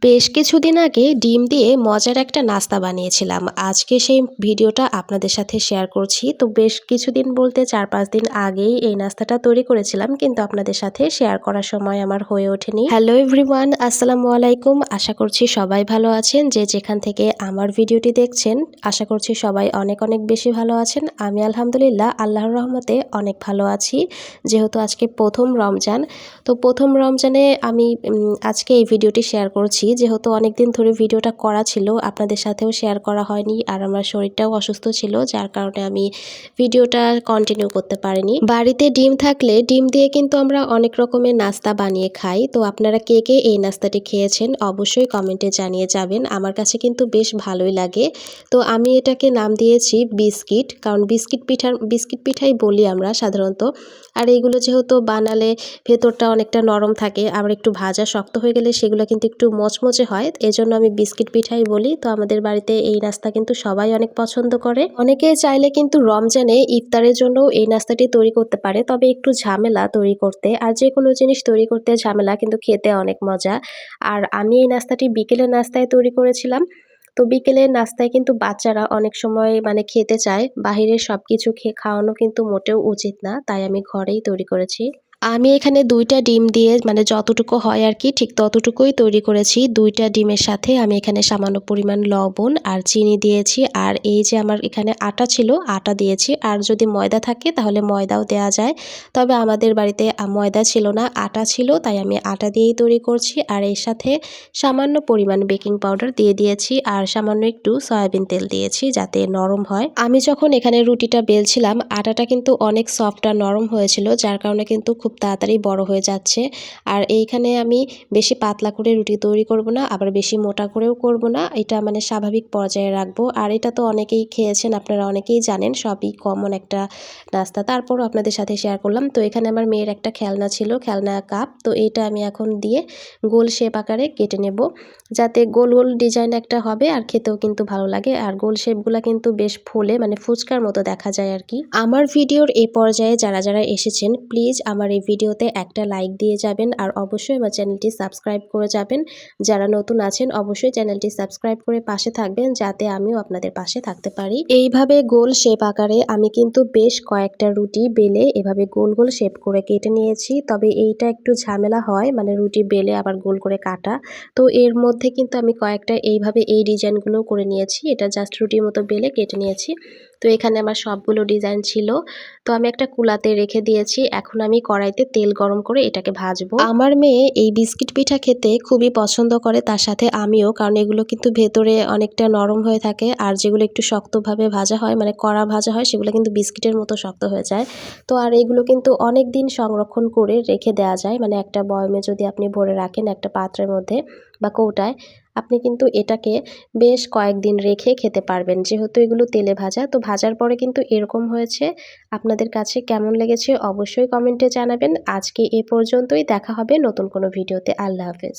বেশ কিছুদিন আগে ডিম দিয়ে মজার একটা নাস্তা বানিয়েছিলাম। আজকে সেই ভিডিওটা আপনাদের সাথে শেয়ার করছি। তো বেশ কিছুদিন বলতে ৪-৫ দিন আগেই এই নাস্তাটা তৈরি করেছিলাম, কিন্তু আপনাদের সাথে শেয়ার করার সময় আমার হয়ে ওঠেনি। হ্যালো এভরিওয়ান, আসসালামু আলাইকুম। আশা করছি সবাই ভালো আছেন। যে যেখান থেকে আমার ভিডিওটি দেখছেন, আশা করছি সবাই অনেক অনেক বেশি ভালো আছেন। আমি আলহামদুলিল্লাহ আল্লাহর রহমতে অনেক ভালো আছি। যেহেতু আজকে প্রথম রমজান, তো প্রথম রমজানে আমি আজকে এই ভিডিওটি শেয়ার করছি। যেহেতু অনেকদিন ধরে ভিডিওটা করা ছিল, আপনাদের সাথেও শেয়ার করা হয়নি, আর আমার শরীরটাও অসুস্থ ছিল, যার কারণে আমি ভিডিওটা কন্টিনিউ করতে পারিনি। বাড়িতে ডিম থাকলে ডিম দিয়ে কিন্তু আমরা অনেক রকমের নাস্তা বানিয়ে খাই। তো আপনারা কে কে এই নাস্তাটি খেয়েছেন অবশ্যই কমেন্টে জানিয়ে যাবেন। আমার কাছে কিন্তু বেশ ভালোই লাগে। তো আমি এটাকে নাম দিয়েছি বিস্কিট, কারণ বিস্কিট পিঠাই বলি আমরা সাধারণত। আর এইগুলো যেহেতু বানালে ভেতরটা অনেকটা নরম থাকে, আবার একটু ভাজা শক্ত হয়ে গেলে সেগুলো কিন্তু একটু মচমচে হয়, এজন্য আমি বিস্কিট পিঠাই বলি। তো আমাদের বাড়িতে এই নাস্তা কিন্তু সবাই অনেক পছন্দ করে। অনেকে চাইলে কিন্তু রমজানে ইফতারের জন্য এই নাস্তাটি তৈরি করতে পারে, তবে একটু ঝামেলা তৈরি করতে। আর যে কোনো জিনিস তৈরি করতে ঝামেলা, কিন্তু খেতে অনেক মজা। আর আমি এই নাস্তাটি বিকেলের নাস্তায় তৈরি করেছিলাম। তো বিকেলের নাস্তায় কিন্তু বাচ্চারা অনেক সময় খেতে চায়, বাহিরের সব কিছু খাওয়ানো কিন্তু মোটেও উচিত না, তাই আমি ঘরেই তৈরি করেছি। আমি এখানে ২টা ডিম দিয়ে যতটুকু হয় আর কি, ঠিক ততটুকুই তৈরি করেছি। ২টা ডিমের সাথে আমি এখানে সামান্য পরিমাণ লবণ আর চিনি দিয়েছি, আর এই যে আমার এখানে আটা ছিল, আটা দিয়েছি। আর যদি ময়দা থাকে তাহলে ময়দাও দেওয়া যায়, তবে আমাদের বাড়িতে ময়দা ছিল না, আটা ছিল, তাই আমি আটা দিয়েই তৈরি করছি। আর এর সাথে সামান্য পরিমাণ বেকিং পাউডার দিয়ে দিয়েছি, আর সামান্য একটু সয়াবিন তেল দিয়েছি যাতে নরম হয়। আমি যখন এখানে রুটিটা বেলছিলাম, আটাটা কিন্তু অনেক সফট আর নরম হয়েছিল, যার কারণে কিন্তু খুব তাড়াতাড়ি বড় হয়ে যাচ্ছে। আর এইখানে আমি বেশি পাতলা করে রুটি তৈরি করব না, আবার বেশি মোটা করেও করব না, এটা স্বাভাবিক পর্যায়ে রাখবো। আর এটা তো অনেকেই খেয়েছেন, আপনারা অনেকেই জানেন, সবই কমন একটা নাস্তা, তারপরও আপনাদের সাথে শেয়ার করলাম। তো এখানে আমার মেয়ের একটা খেলনা ছিল, খেলনা কাপ, তো এইটা আমি এখন দিয়ে গোল শেপ আকারে কেটে নেব, যাতে গোল গোল ডিজাইন একটা হবে, আর খেতেও কিন্তু ভালো লাগে। আর গোল শেপগুলো কিন্তু বেশ ফুলে ফুচকার মতো দেখা যায় আর কি। আমার ভিডিওর এই পর্যায়ে যারা যারা এসেছেন, প্লিজ আমার এই ভিডিওতে একটা লাইক দিয়ে যাবেন, আর অবশ্যই আমার চ্যানেলটি সাবস্ক্রাইব করে যাবেন। যারা নতুন আছেন অবশ্যই চ্যানেলটি সাবস্ক্রাইব করে পাশে থাকবেন, যাতে আমিও আপনাদের পাশে থাকতে পারি। এইভাবে গোল শেপ আকারে আমি কিন্তু বেশ কয়েকটা রুটি বেলে এভাবে গোল গোল শেপ করে কেটে নিয়েছি। তবে এইটা একটু ঝামেলা হয়, রুটি বেলে আবার গোল করে কাটা। তো এর মধ্যে কিন্তু আমি কয়েকটা এইভাবে এই ডিজাইনগুলো করে নিয়েছি, এটা জাস্ট রুটির মতো বেলে কেটে নিয়েছি। তো এখানে আমার সবগুলো ডিজাইন ছিল, তো আমি একটা কুলাতে রেখে দিয়েছি। এখন আমি কড়াইতে তেল গরম করে এটাকে ভাজবো। আমার মেয়ে এই বিস্কিট পিঠা খেতে খুবই পছন্দ করে, তার সাথে আমিও, কারণ এগুলো কিন্তু ভেতরে অনেকটা নরম হয়ে থাকে, আর যেগুলো একটু শক্তভাবে ভাজা হয়, কড়া ভাজা হয়, সেগুলো কিন্তু বিস্কিটের মতো শক্ত হয়ে যায়। তো আর এগুলো কিন্তু অনেক দিন সংরক্ষণ করে রেখে দেওয়া যায়, একটা বয়মে যদি আপনি ভরে রাখেন, একটা পাত্রের মধ্যে বা কৌটায়, আপনি কিন্তু এটাকে বেশ কয়েকদিন রেখে খেতে পারবেন। যেহেতু এগুলো তেলে ভাজা, তো ভাজার পরে কিন্তু এরকম হয়েছে। আপনাদের কাছে কেমন লেগেছে অবশ্যই কমেন্টে জানাবেন। আজকে এ পর্যন্তই, দেখা হবে নতুন কোনো ভিডিওতে। আল্লাহ হাফেজ।